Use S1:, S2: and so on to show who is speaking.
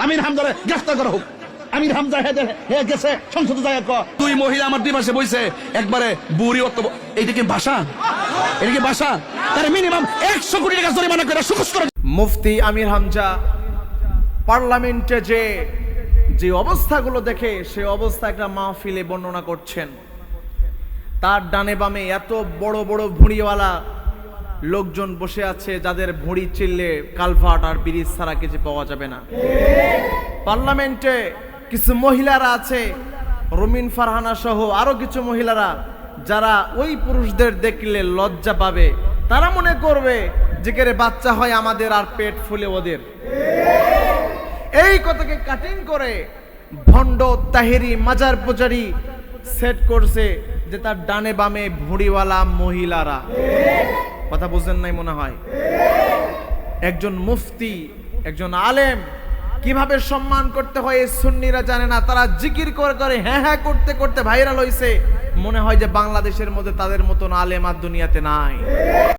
S1: আমির হামজারে গ্রেফতার করা হোক। আমির হামজা হে গেছে সংসদে যায় দুই মহিলা আমার দুই পাশে বইছে একবারে বুড়ি অত এইটা কি ভাষা? এটা কি ভাষা? তার মিনিমাম 100 কোটি টাকা জরিমানা করে সুকুশ করে।
S2: মুফতি আমির হামজা পার্লামেন্টে যে অবস্থাগুলো দেখে সে অবস্থা একটা মাহফিলে বর্ণনা করছেন। তার ডানে বামে এত বড় বড় ভুঁড়িওয়ালা লোকজন বসে আছে যাদের ভুঁড়ি চিল্লে কালভার্ট আর ব্রিজ ছাড়া কিছু পাওয়া যাবে না। পার্লামেন্টে কিছু মহিলারা আছে, রুমিন ফারহানা সহ আরো কিছু মহিলারা, যারা ওই পুরুষদের দেখলে লজ্জা পাবে। তারা মনে করবে যে কে বাচ্চা হয় আমাদের আর পেট ফুলে ওদের। এই কথাকে কাটিং করে ভণ্ড তাহেরি মাজার পূজারি সেট করছে যে তার ডানে বামে ভুঁড়িওয়ালা মহিলারা। কথা বুঝেন নাই মনে হয়? একজন মুফতি, একজন আলেম কিভাবে সম্মান করতে হয় এই সুন্নিরা জানে না। তারা জিকির করে করে হ্যাঁ হ্যাঁ করতে করতে ভাইরাল হইছে। মনে হয় যে বাংলাদেশের মধ্যে তাদের মতন আলেম আর দুনিয়াতে নাই।